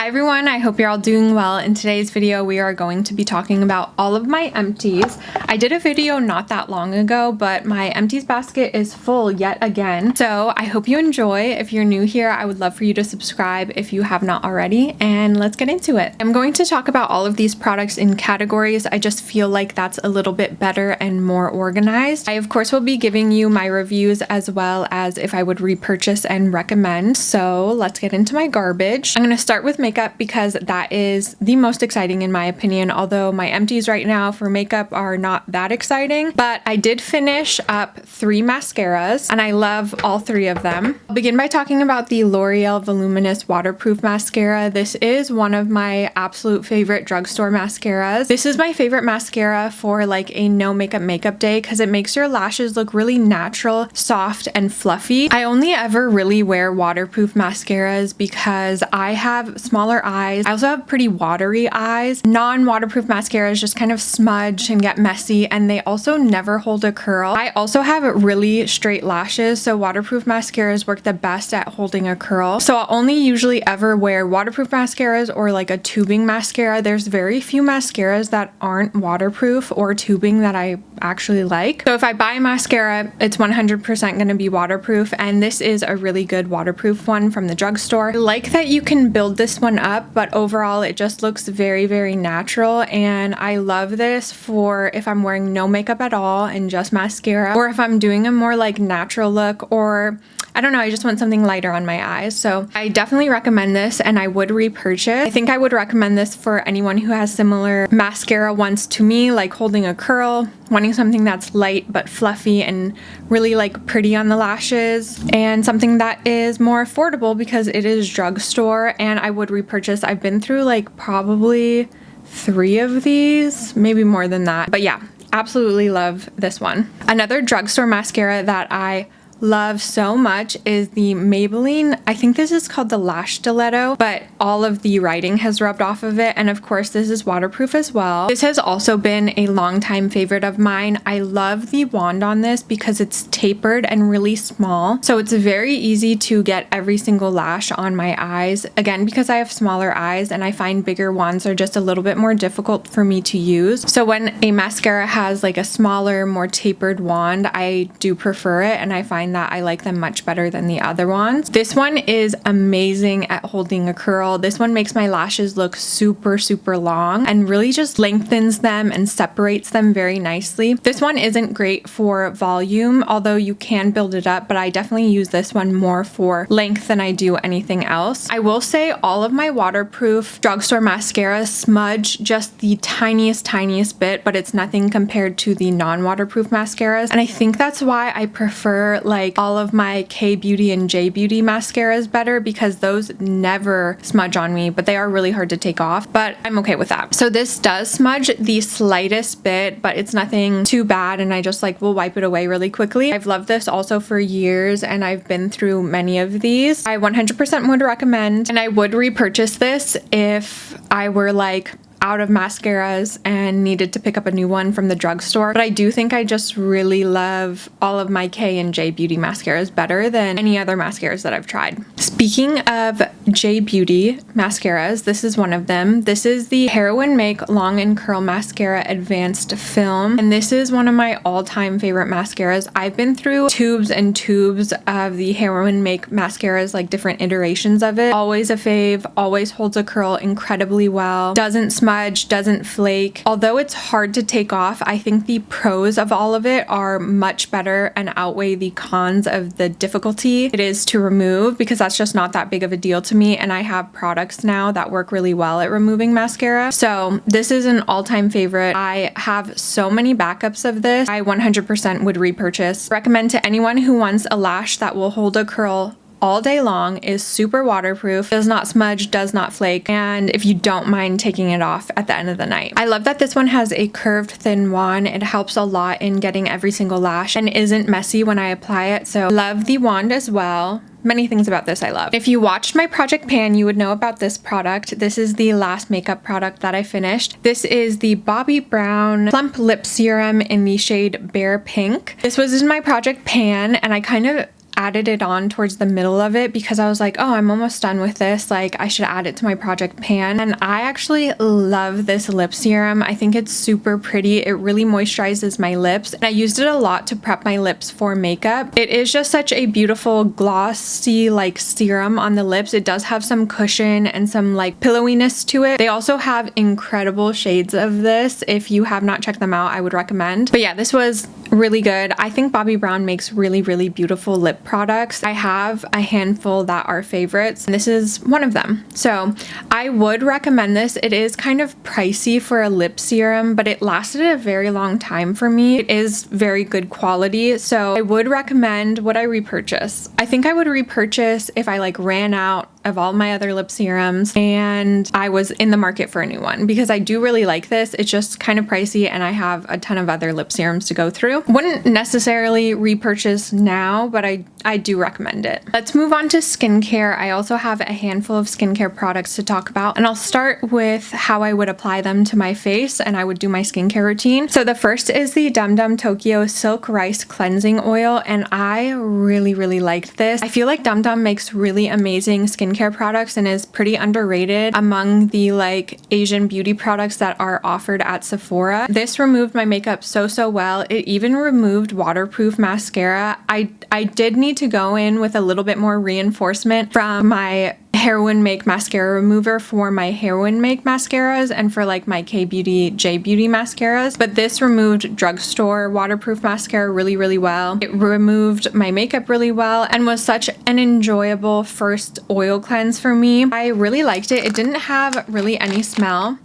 Hi everyone, I hope you're all doing well. In today's video, we are going to be talking about all of my empties. I did a video not that long ago, but my empties basket is full yet again. So I hope you enjoy. If you're new here, I would love for you to subscribe if you have not already, and let's get into it. I'm going to talk about all of these products in categories. I just feel like that's a little bit better and more organized. I of course will be giving you my reviews as well as if I would repurchase and recommend. So let's get into my garbage. I'm going to start with makeup because that is the most exciting in my opinion, although my empties right now for makeup are not that exciting. But I did finish up 3 mascaras and I love all 3 of them. I'll begin by talking about the L'Oreal Voluminous Waterproof Mascara. This is one of my absolute favorite drugstore mascaras. This is my favorite mascara for like a no makeup day because it makes your lashes look really natural, soft, and fluffy. I only ever really wear waterproof mascaras because I have smaller eyes. I also have pretty watery eyes. Non-waterproof mascaras just kind of smudge and get messy, and they also never hold a curl. I also have really straight lashes, so waterproof mascaras work the best at holding a curl. So I'll only usually ever wear waterproof mascaras or like a tubing mascara. There's very few mascaras that aren't waterproof or tubing that I actually like. So if I buy a mascara, it's 100% going to be waterproof, and this is a really good waterproof one from the drugstore. I like that you can build this one up, but overall it just looks very natural, and I love this for if I'm wearing no makeup at all and just mascara, or if I'm doing a more like natural look, or I don't know, I just want something lighter on my eyes. So I definitely recommend this and I would repurchase. I think I would recommend this for anyone who has similar mascara wants to me, like holding a curl, wanting something that's light but fluffy and really like pretty on the lashes, and something that is more affordable because it is drugstore, and I would repurchase. I've been through like probably 3 of these, maybe more than that, but yeah, absolutely love this one. Another drugstore mascara that I love so much is the Maybelline. I think this is called the Lash Stiletto, but all of the writing has rubbed off of it, and of course this is waterproof as well. This has also been a longtime favorite of mine. I love the wand on this because it's tapered and really small, so it's very easy to get every single lash on my eyes. Again, because I have smaller eyes and I find bigger wands are just a little bit more difficult for me to use. So when a mascara has like a smaller, more tapered wand, I do prefer it, and I find that I like them much better than the other ones. This one is amazing at holding a curl. This one makes my lashes look super long and really just lengthens them and separates them very nicely. This one isn't great for volume, although you can build it up, but I definitely use this one more for length than I do anything else. I will say all of my waterproof drugstore mascaras smudge just the tiniest bit, but it's nothing compared to the non-waterproof mascaras, and I think that's why I prefer like all of my K-Beauty and J-Beauty mascaras better, because those never smudge on me, but they are really hard to take off, but I'm okay with that. So this does smudge the slightest bit, but it's nothing too bad, and I just like will wipe it away really quickly. I've loved this also for years, and I've been through many of these. I 100% would recommend, and I would repurchase this if I were like out of mascaras and needed to pick up a new one from the drugstore. But I do think I just really love all of my K and J Beauty mascaras better than any other mascaras that I've tried. Speaking of J Beauty mascaras, this is one of them. This is the Heroine Make Long and Curl Mascara Advanced Film, and this is one of my all-time favorite mascaras. I've been through tubes and tubes of the Heroine Make mascaras, like different iterations of it. Always a fave, always holds a curl incredibly well, doesn't smudge, doesn't flake. Although it's hard to take off, I think the pros of all of it are much better and outweigh the cons of the difficulty it is to remove, because that's just not that big of a deal to me, and I have products now that work really well at removing mascara. So this is an all-time favorite. I have so many backups of this. I 100% would repurchase. Recommend to anyone who wants a lash that will hold a curl all day long, is super waterproof, does not smudge, does not flake, and if you don't mind taking it off at the end of the night. I love that this one has a curved thin wand. It helps a lot in getting every single lash and isn't messy when I apply it, so love the wand as well. Many things about this I love. If you watched my Project Pan, you would know about this product. This is the last makeup product that I finished. This is the Bobbi Brown Plump Lip Serum in the shade Bare Pink. This was in my Project Pan, and I kind of added it on towards the middle of it because I was like, oh, I'm almost done with this. Like, I should add it to my project pan. And I actually love this lip serum. I think it's super pretty. It really moisturizes my lips. And I used it a lot to prep my lips for makeup. It is just such a beautiful glossy like serum on the lips. It does have some cushion and some like pillowiness to it. They also have incredible shades of this. If you have not checked them out, I would recommend. But yeah, this was really good. I think Bobbi Brown makes really, really beautiful lip products. I have a handful that are favorites, and this is one of them. So I would recommend this. It is kind of pricey for a lip serum, but it lasted a very long time for me. It is very good quality. So I would recommend. Would I repurchase? I think I would repurchase if I like ran out of all my other lip serums and I was in the market for a new one, because I do really like this. It's just kind of pricey and I have a ton of other lip serums to go through. Wouldn't necessarily repurchase now, but I do recommend it. Let's move on to skincare. I also have a handful of skincare products to talk about, and I'll start with how I would apply them to my face and I would do my skincare routine. So the first is the DAMDAM Tokyo Silk Rice Cleansing Oil, and I really, really liked this. I feel like DAMDAM makes really amazing skincare products and is pretty underrated among the like Asian beauty products that are offered at Sephora. This removed my makeup so well. It even removed waterproof mascara. I did need to go in with a little bit more reinforcement from my Heroine Make Mascara Remover for my Heroine Make mascaras and for like my K-Beauty, J-Beauty mascaras. But this removed drugstore waterproof mascara really, really well. It removed my makeup really well and was such an enjoyable first oil cleanse for me. I really liked it. It didn't have really any smell.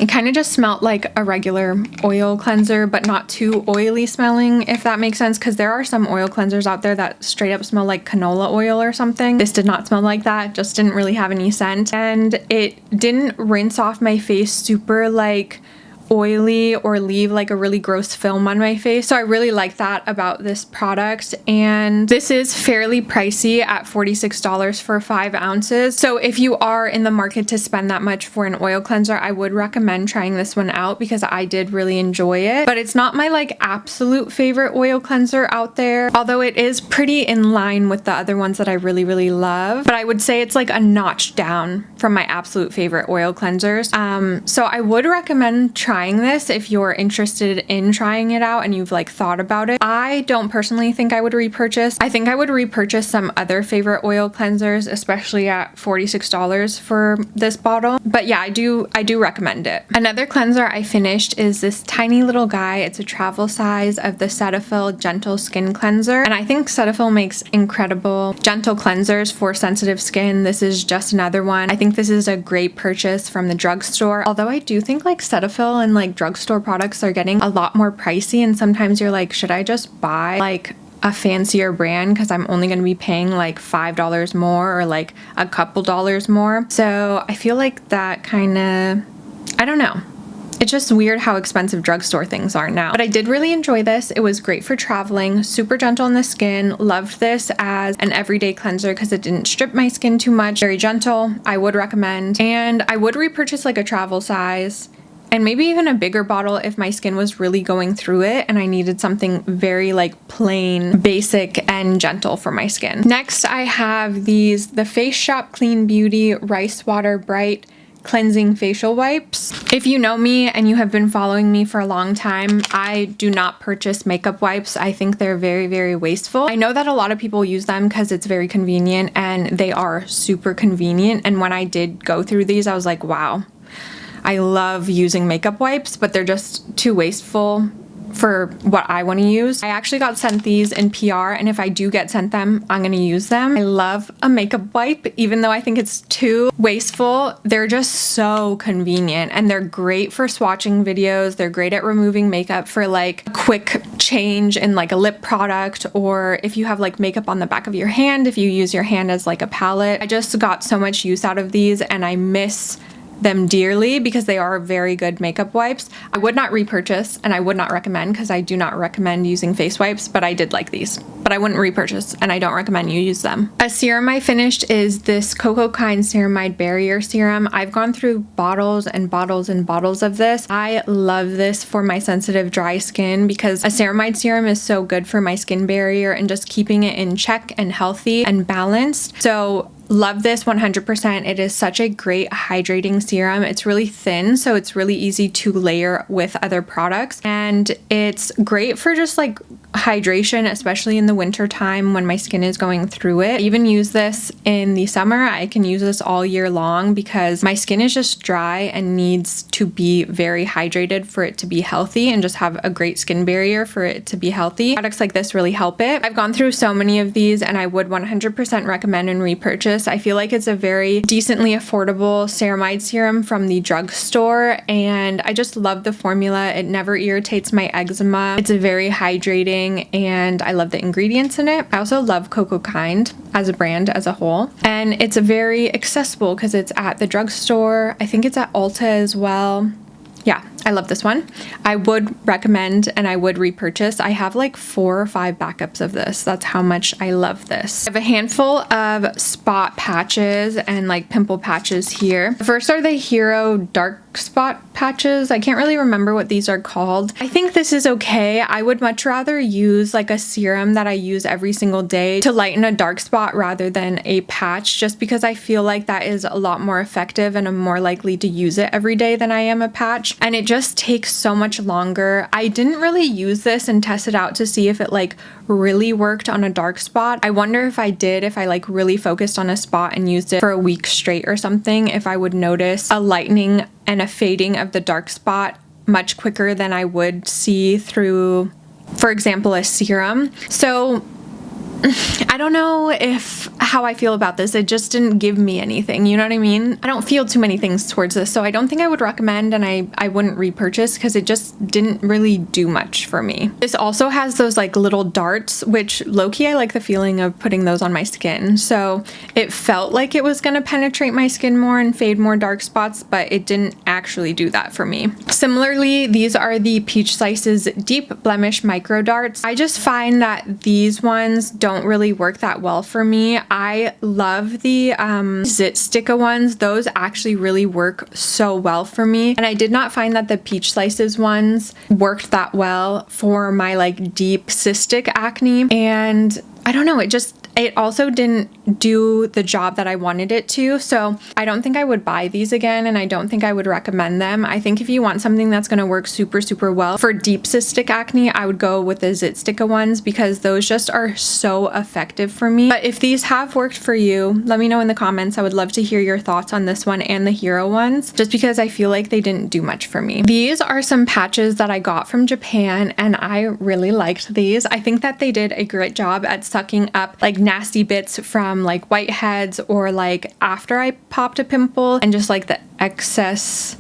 It kind of just smelled like a regular oil cleanser, but not too oily smelling, if that makes sense, because there are some oil cleansers out there that straight up smell like canola oil or something. This did not smell like that, just didn't really have any scent. And it didn't rinse off my face super like oily or leave like a really gross film on my face. So I really like that about this product. And this is fairly pricey at $46 for 5 ounces. So if you are in the market to spend that much for an oil cleanser, I would recommend trying this one out because I did really enjoy it. But it's not my like absolute favorite oil cleanser out there, although it is pretty in line with the other ones that I really, really love. But I would say it's like a notch down from my absolute favorite oil cleansers. So I would recommend trying this if you're interested in trying it out and you've like thought about it. I don't personally think I would repurchase. I think I would repurchase some other favorite oil cleansers, especially at $46 for this bottle. But yeah, I do recommend it. Another cleanser I finished is this tiny little guy. It's a travel size of the CETAPHIL Gentle Skin Cleanser. And I think CETAPHIL makes incredible gentle cleansers for sensitive skin. This is just another one. I think this is a great purchase from the drugstore. Although I do think like CETAPHIL and like drugstore products are getting a lot more pricey, and sometimes you're like, should I just buy like a fancier brand because I'm only going to be paying like $5 more or like a couple dollars more. So I feel like that kind of, I don't know. It's just weird how expensive drugstore things are now. But I did really enjoy this. It was great for traveling, super gentle on the skin. Loved this as an everyday cleanser because it didn't strip my skin too much. Very gentle. I would recommend. And I would repurchase like a travel size and maybe even a bigger bottle if my skin was really going through it and I needed something very like plain, basic, and gentle for my skin. Next, I have the Face Shop Clean Beauty Rice Water Bright Cleansing Facial Wipes. If you know me and you have been following me for a long time, I do not purchase makeup wipes. I think they're very, very wasteful. I know that a lot of people use them because it's very convenient, and they are super convenient. And when I did go through these, I was like, wow. I love using makeup wipes, but they're just too wasteful for what I want to use. I actually got sent these in PR, and if I do get sent them, I'm going to use them. I love a makeup wipe, even though I think it's too wasteful. They're just so convenient, and they're great for swatching videos. They're great at removing makeup for like a quick change in like a lip product, or if you have like makeup on the back of your hand, if you use your hand as like a palette. I just got so much use out of these, and I miss them dearly because they are very good makeup wipes. I would not repurchase and I would not recommend because I do not recommend using face wipes, but I did like these. But I wouldn't repurchase and I don't recommend you use them. A serum I finished is this COCOKIND Ceramide Barrier Serum. I've gone through bottles and bottles and bottles of this. I love this for my sensitive dry skin because a ceramide serum is so good for my skin barrier and just keeping it in check and healthy and balanced. So love this 100%. It is such a great hydrating serum. It's really thin, so it's really easy to layer with other products. And it's great for just like hydration, especially in the winter time when my skin is going through it. I even use this in the summer. I can use this all year long because my skin is just dry and needs to be very hydrated for it to be healthy and just have a great skin barrier for it to be healthy. Products like this really help it. I've gone through so many of these and I would 100% recommend and repurchase. I feel like it's a very decently affordable ceramide serum from the drugstore and I just love the formula. It never irritates my eczema. It's very hydrating and I love the ingredients in it. I also love COCOKIND as a brand as a whole, and it's very accessible because it's at the drugstore. I think it's at Ulta as well. Yeah, I love this one. I would recommend and I would repurchase. I have like 4 or 5 backups of this. That's how much I love this. I have a handful of spot patches and like pimple patches here. The first are the Hero dark spot patches. I can't really remember what these are called. I think this is okay. I would much rather use like a serum that I use every single day to lighten a dark spot rather than a patch, just because I feel like that is a lot more effective and I'm more likely to use it every day than I am a patch. And it just takes so much longer. I didn't really use this and test it out to see if it like really worked on a dark spot. I wonder if I did, if I like really focused on a spot and used it for a week straight or something, if I would notice a lightening and a fading of the dark spot much quicker than I would see through, for example, a serum. So I don't know how I feel about this. It just didn't give me anything, you know what I mean? I don't feel too many things towards this, so I don't think I would recommend and I wouldn't repurchase because it just didn't really do much for me. This also has those like little darts, which low-key I like the feeling of putting those on my skin. So it felt like it was gonna penetrate my skin more and fade more dark spots, but it didn't actually do that for me. Similarly, these are the Peach Slices Deep Blemish Microdarts. I just find that these ones don't really work that well for me. I love the Zit Sticka ones. Those actually really work so well for me. And I did not find that the Peach Slices ones worked that well for my like deep cystic acne. And I don't know, it also didn't do the job that I wanted it to. So I don't think I would buy these again and I don't think I would recommend them. I think if you want something that's going to work super, super well for deep cystic acne, I would go with the Zit Sticka ones because those just are so effective for me. But if these have worked for you, let me know in the comments. I would love to hear your thoughts on this one and the Hero ones, just because I feel like they didn't do much for me. These are some patches that I got from Japan and I really liked these. I think that they did a great job at sucking up like nasty bits from like whiteheads or like after I popped a pimple and just like the excess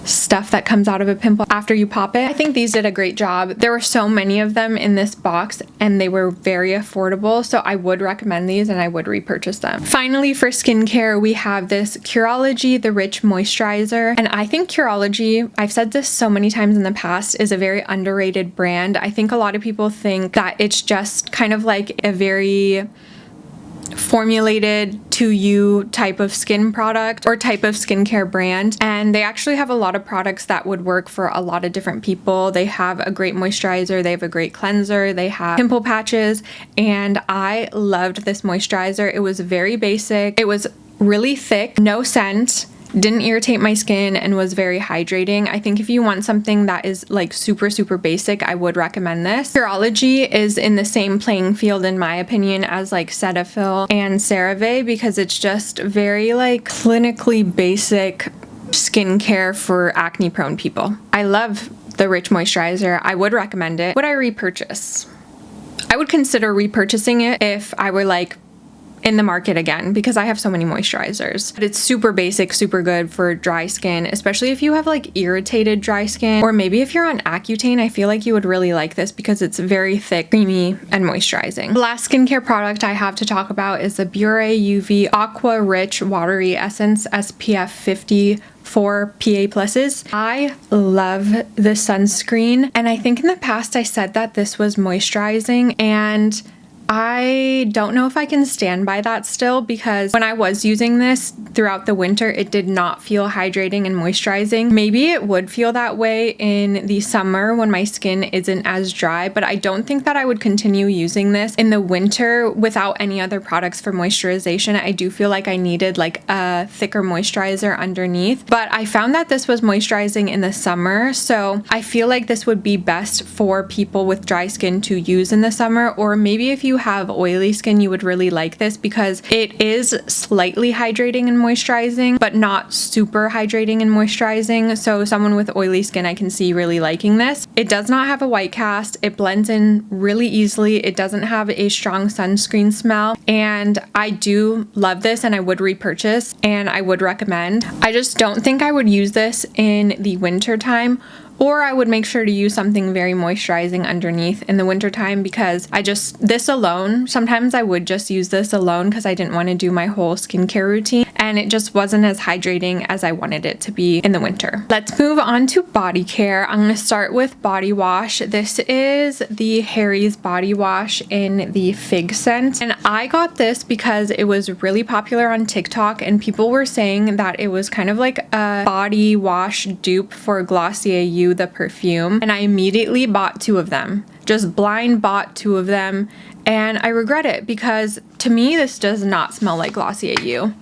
stuff that comes out of a pimple after you pop it. I think these did a great job. There were so many of them in this box and they were very affordable, so I would recommend these and I would repurchase them. Finally, for skincare, we have this Curology The Rich Moisturizer, and I think Curology, I've said this so many times in the past, is a very underrated brand. I think a lot of people think that it's just kind of like a very formulated to you type of skin product or type of skincare brand, and they actually have a lot of products that would work for a lot of different people. They have a great moisturizer, they have a great cleanser, they have pimple patches, and I loved this moisturizer. It was very basic, it was really thick, no scent, didn't irritate my skin, and was very hydrating. I think if you want something that is like super, super basic, I would recommend this. Curology is in the same playing field in my opinion as like CETAPHIL and CeraVe because it's just very like clinically basic skincare for acne prone people. I love the Rich Moisturizer. I would recommend it. Would I repurchase? I would consider repurchasing it if I were like in the market again because I have so many moisturizers. But it's super basic, super good for dry skin, especially if you have like irritated dry skin, or maybe if you're on Accutane. I feel like you would really like this because it's very thick, creamy, and moisturizing. The last skincare product I have to talk about is the BIORÉ UV Aqua Rich Watery Essence SPF 50 for PA+. I love this sunscreen, and I think in the past I said that this was moisturizing, and I don't know if I can stand by that still, because when I was using this throughout the winter, it did not feel hydrating and moisturizing. Maybe it would feel that way in the summer when my skin isn't as dry, but I don't think that I would continue using this in the winter without any other products for moisturization. I do feel like I needed like a thicker moisturizer underneath, but I found that this was moisturizing in the summer, so I feel like this would be best for people with dry skin to use in the summer, or maybe if you have oily skin, you would really like this because it is slightly hydrating and moisturizing, but not super hydrating and moisturizing. So someone with oily skin, I can see really liking this. It does not have a white cast. It blends in really easily. It doesn't have a strong sunscreen smell, and I do love this and I would repurchase and I would recommend. I just don't think I would use this in the winter time, or I would make sure to use something very moisturizing underneath in the wintertime, because this alone, sometimes I would just use this alone because I didn't want to do my whole skincare routine, and it just wasn't as hydrating as I wanted it to be in the winter. Let's move on to body care. I'm going to start with body wash. This is the Harry's body wash in the fig scent, and I got this because it was really popular on TikTok, and people were saying that it was kind of like a body wash dupe for Glossier the perfume, and I immediately bought 2 of them. Just blind bought 2 of them, and I regret it because to me this does not smell like Glossier U.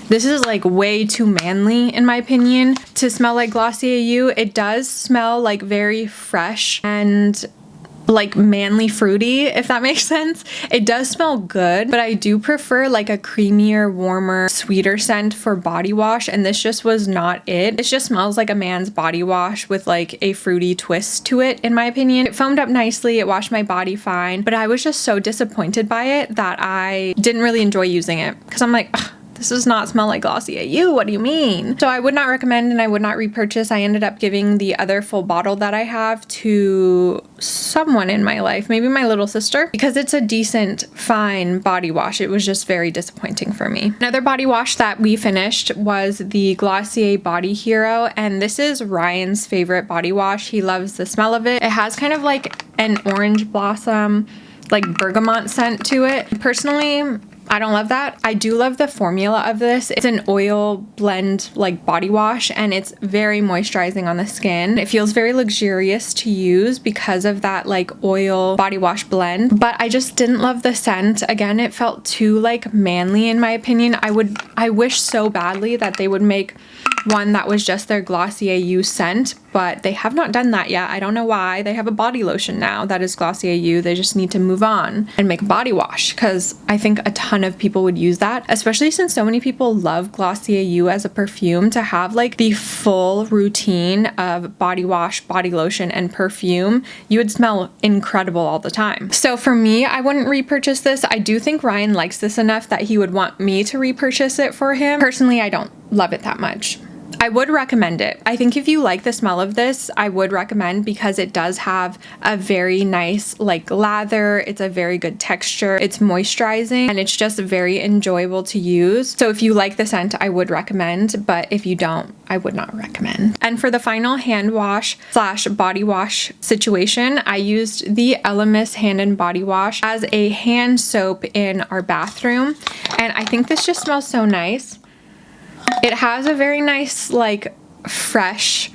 This is like way too manly in my opinion to smell like Glossier U. It does smell like very fresh and like manly fruity, if that makes sense. It does smell good, but I do prefer like a creamier, warmer, sweeter scent for body wash, and this just was not it. This just smells like a man's body wash with like a fruity twist to it, in my opinion. It foamed up nicely, it washed my body fine, but I was just so disappointed by it that I didn't really enjoy using it because I'm like, ugh, this does not smell like Glossier U, what do you mean? So I would not recommend and I would not repurchase. I ended up giving the other full bottle that I have to someone in my life, maybe my little sister, because it's a decent, fine body wash. It was just very disappointing for me. Another body wash that we finished was the Glossier Body Hero, and this is Ryan's favorite body wash. He loves the smell of it. It has kind of like an orange blossom, like bergamot scent to it. Personally, I don't love that. I do love the formula of this. It's an oil blend like body wash, and it's very moisturizing on the skin. It feels very luxurious to use because of that like oil body wash blend, but I just didn't love the scent. Again, it felt too like manly in my opinion. I wish so badly that they would make one that was just their Glossier U scent, but they have not done that yet. I don't know why. They have a body lotion now that is Glossier U. They just need to move on and make a body wash, because I think a ton of people would use that, especially since so many people love Glossier U as a perfume. To have like the full routine of body wash, body lotion, and perfume, you would smell incredible all the time. So for me, I wouldn't repurchase this. I do think Ryan likes this enough that he would want me to repurchase it for him. Personally, I don't love it that much. I would recommend it. I think if you like the smell of this, I would recommend, because it does have a very nice like lather. It's a very good texture. It's moisturizing and it's just very enjoyable to use. So if you like the scent, I would recommend, but if you don't, I would not recommend. And for the final hand wash / body wash situation, I used the Elemis hand and body wash as a hand soap in our bathroom. And I think this just smells so nice. It has a very nice, like, fresh,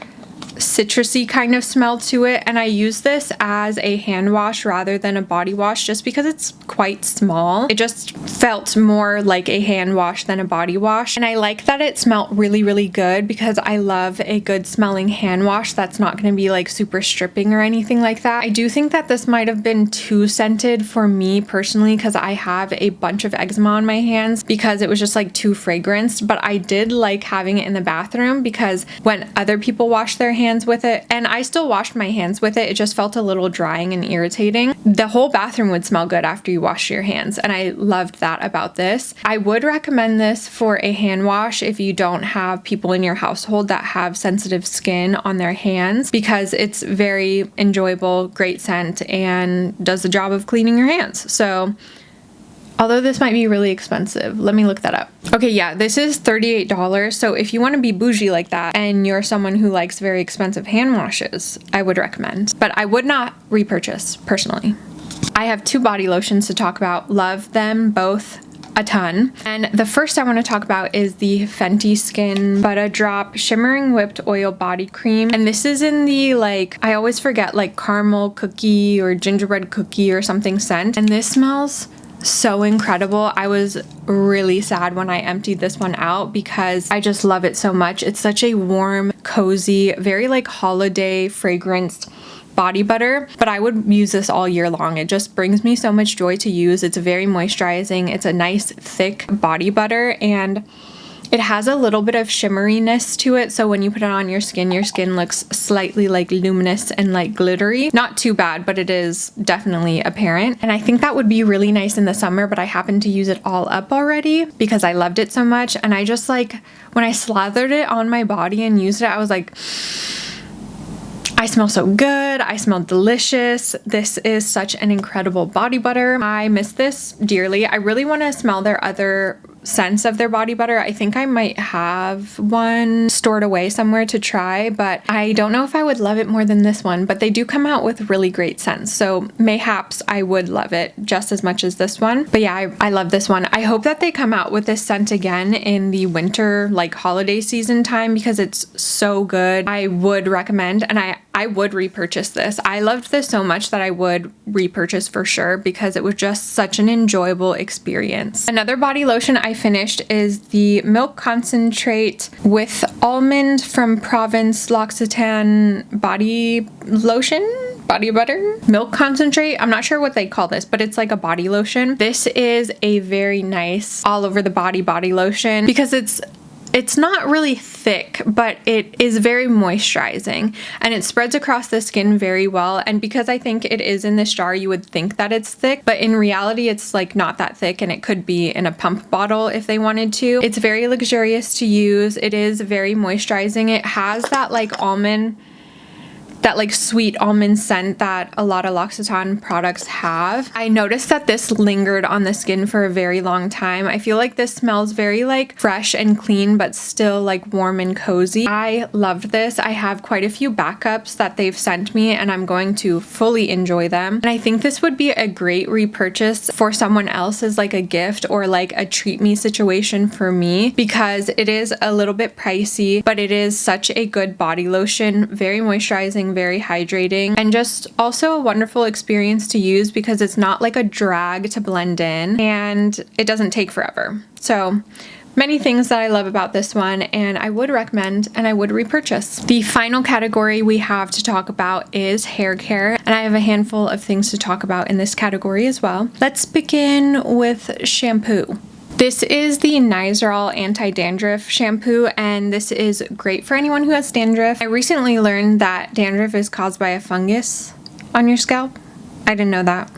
citrusy kind of smell to it, and I use this as a hand wash rather than a body wash just because it's quite small. It just felt more like a hand wash than a body wash, and I like that it smelled really, really good, because I love a good smelling hand wash that's not going to be like super stripping or anything like that. I do think that this might have been too scented for me personally, because I have a bunch of eczema on my hands, because it was just like too fragranced, but I did like having it in the bathroom, because when other people wash their hands hands with it, and I still washed my hands with it. It just felt a little drying and irritating. The whole bathroom would smell good after you wash your hands, and I loved that about this. I would recommend this for a hand wash if you don't have people in your household that have sensitive skin on their hands, because it's very enjoyable, great scent, and does the job of cleaning your hands. So although this might be really expensive, let me look that up. Okay, yeah, this is $38. So if you want to be bougie like that and you're someone who likes very expensive hand washes, I would recommend. But I would not repurchase personally. I have 2 body lotions to talk about. Love them both a ton. And the first I want to talk about is the Fenty Skin Butter Drop Shimmering Whipped Oil Body Cream. And this is in the, like, I always forget, like caramel cookie or gingerbread cookie or something scent. And this smells so incredible. I was really sad when I emptied this one out because I just love it so much. It's such a warm, cozy, very like holiday fragranced body butter, but I would use this all year long. It just brings me so much joy to use. It's very moisturizing. It's a nice thick body butter, and it has a little bit of shimmeriness to it, so when you put it on your skin looks slightly like luminous and like glittery. Not too bad, but it is definitely apparent. And I think that would be really nice in the summer, but I happened to use it all up already because I loved it so much. And I just like, when I slathered it on my body and used it, I was like, I smell so good. I smell delicious. This is such an incredible body butter. I miss this dearly. I really want to smell their other scents of their body butter. I think I might have one stored away somewhere to try, but I don't know if I would love it more than this one. But they do come out with really great scents, so mayhaps I would love it just as much as this one. But yeah, I love this one. I hope that they come out with this scent again in the winter, like holiday season time, because it's so good. I would recommend, and I would repurchase this. I loved this so much that I would repurchase for sure because it was just such an enjoyable experience. Another body lotion I finished is the Milk Concentrate with Almond from Provence L'Occitane body lotion. Body butter? Milk concentrate? I'm not sure what they call this, but it's like a body lotion. This is a very nice all over the body lotion because it's not really thick, but it is very moisturizing and it spreads across the skin very well. And because I think it is in this jar, you would think that it's thick, but in reality, it's like not that thick, and it could be in a pump bottle if they wanted to. It's very luxurious to use. It is very moisturizing. It has that like almond, that like sweet almond scent that a lot of L'Occitane products have. I noticed that this lingered on the skin for a very long time. I feel like this smells very like fresh and clean, but still like warm and cozy. I loved this. I have quite a few backups that they've sent me, and I'm going to fully enjoy them. And I think this would be a great repurchase for someone else as like a gift or like a treat me situation for me, because it is a little bit pricey, but it is such a good body lotion, very moisturizing, very hydrating, and just also a wonderful experience to use because it's not like a drag to blend in and it doesn't take forever. So many things that I love about this one, and I would recommend and I would repurchase. The final category we have to talk about is hair care, and I have a handful of things to talk about in this category as well. Let's begin with shampoo. This is the Nizoral Anti-Dandruff Shampoo, and this is great for anyone who has dandruff. I recently learned that dandruff is caused by a fungus on your scalp. I didn't know that.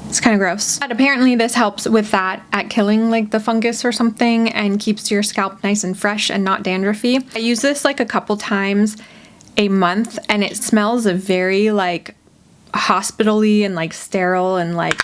It's kind of gross. But apparently this helps with that, at killing like the fungus or something, and keeps your scalp nice and fresh and not dandruffy. I use this like a couple times a month, and it smells very like hospital-y and like sterile and like,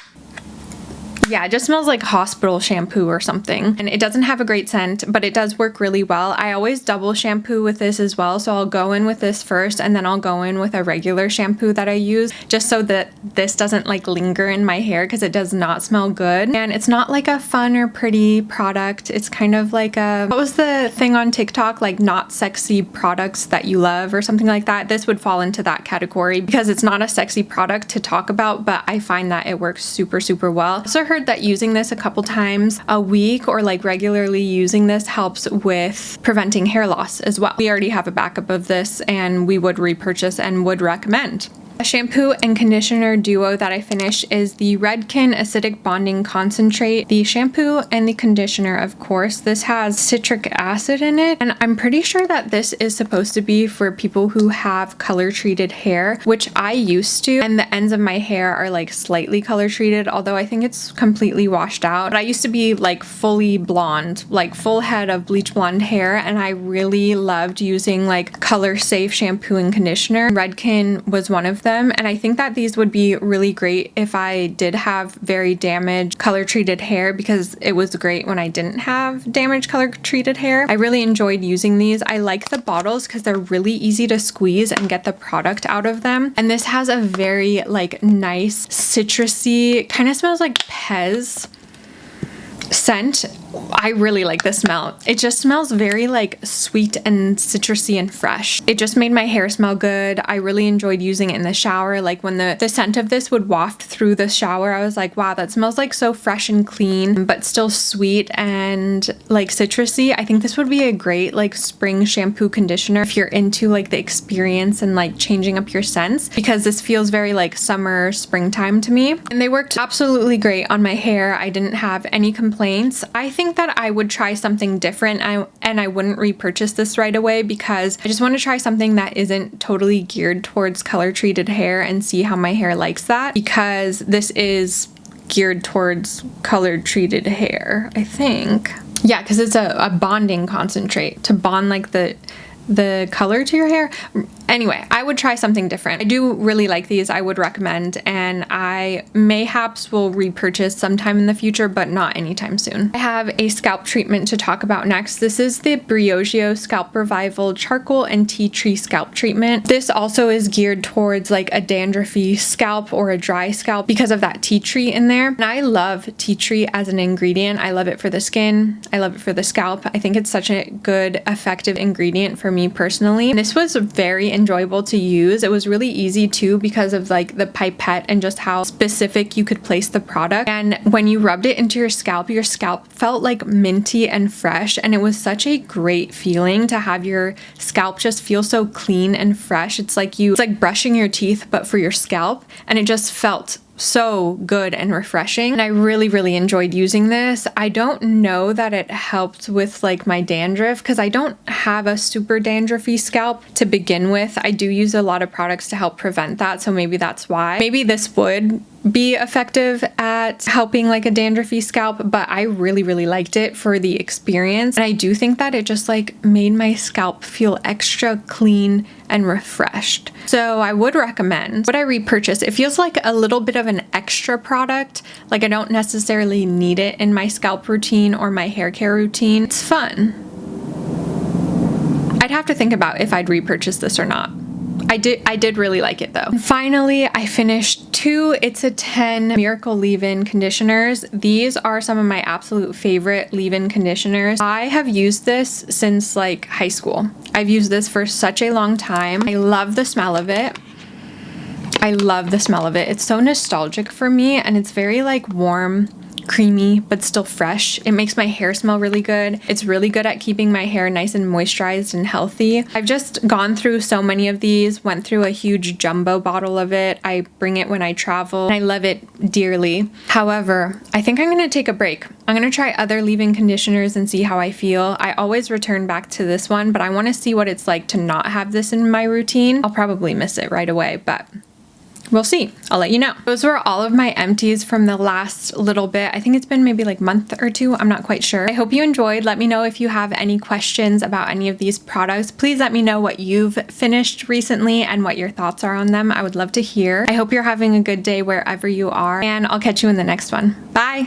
yeah, it just smells like hospital shampoo or something. And it doesn't have a great scent, but it does work really well. I always double shampoo with this as well. So I'll go in with this first, and then I'll go in with a regular shampoo that I use, just so that this doesn't like linger in my hair, because it does not smell good. And it's not like a fun or pretty product. It's kind of like a, what was the thing on TikTok? Like not sexy products that you love or something like that. This would fall into that category because it's not a sexy product to talk about, but I find that it works super, super well. So I heard that using this a couple times a week or like regularly using this helps with preventing hair loss as well. We already have a backup of this, and we would repurchase and would recommend. A shampoo and conditioner duo that I finished is the Redken Acidic Bonding Concentrate. The shampoo and the conditioner, of course. This has citric acid in it, and I'm pretty sure that this is supposed to be for people who have color treated hair, which I used to, and the ends of my hair are like slightly color treated, although I think it's completely washed out. But I used to be like fully blonde, like full head of bleach blonde hair, and I really loved using like color safe shampoo and conditioner. Redken was one of them, and I think that these would be really great if I did have very damaged color treated hair, because it was great when I didn't have damaged color treated hair. I really enjoyed using these. I like the bottles because they're really easy to squeeze and get the product out of them, and this has a very like nice citrusy, kind of smells like Pez scent. I really like the smell. It just smells very like sweet and citrusy and fresh. It just made my hair smell good. I really enjoyed using it in the shower. Like when the scent of this would waft through the shower, I was like, wow, that smells like so fresh and clean, but still sweet and like citrusy. I think this would be a great like spring shampoo conditioner if you're into like the experience and like changing up your scents, because this feels very like summer, springtime to me. And they worked absolutely great on my hair. I didn't have any complaints. I think that I would try something different, and I wouldn't repurchase this right away, because I just want to try something that isn't totally geared towards color treated hair and see how my hair likes that, because this is geared towards color treated hair, I think. Yeah, because it's a bonding concentrate to bond like the color to your hair. Anyway, I would try something different. I do really like these. I would recommend, and I mayhaps will repurchase sometime in the future, but not anytime soon. I have a scalp treatment to talk about next. This is the Briogeo Scalp Revival Charcoal and Tea Tree Scalp Treatment. This also is geared towards like a dandruffy scalp or a dry scalp because of that tea tree in there. And I love tea tree as an ingredient. I love it for the skin. I love it for the scalp. I think it's such a good, effective ingredient for me personally. And this was very enjoyable to use. It was really easy too because of like the pipette and just how specific you could place the product. And when you rubbed it into your scalp felt like minty and fresh, and it was such a great feeling to have your scalp just feel so clean and fresh. It's like brushing your teeth but for your scalp, and it just felt so good and refreshing, and I really enjoyed using this. I don't know that it helped with like my dandruff, because I don't have a super dandruffy scalp to begin with. I do use a lot of products to help prevent that, so maybe that's why. Maybe this would be effective at helping like a dandruffy scalp, but I really liked it for the experience, and I do think that it just like made my scalp feel extra clean and refreshed. So I would recommend. Would I repurchase? It feels like a little bit of an extra product. Like I don't necessarily need it in my scalp routine or my hair care routine. It's fun. I'd have to think about if I'd repurchase this or not. I did really like it though. And finally, I finished two It's a 10 Miracle Leave-In conditioners. These are some of my absolute favorite leave-in conditioners. I have used this since like high school. I've used this for such a long time. I love the smell of it. I love the smell of it. It's so nostalgic for me, and it's very like warm, creamy, but still fresh. It makes my hair smell really good. It's really good at keeping my hair nice and moisturized and healthy. I've just gone through so many of these, went through a huge jumbo bottle of it. I bring it when I travel, and I love it dearly. However, I think I'm gonna take a break. I'm gonna try other leave-in conditioners and see how I feel. I always return back to this one, but I wanna see what it's like to not have this in my routine. I'll probably miss it right away, but we'll see. I'll let you know. Those were all of my empties from the last little bit. I think it's been maybe like month or two. I'm not quite sure. I hope you enjoyed. Let me know if you have any questions about any of these products. Please let me know what you've finished recently and what your thoughts are on them. I would love to hear. I hope you're having a good day wherever you are, and I'll catch you in the next one. Bye!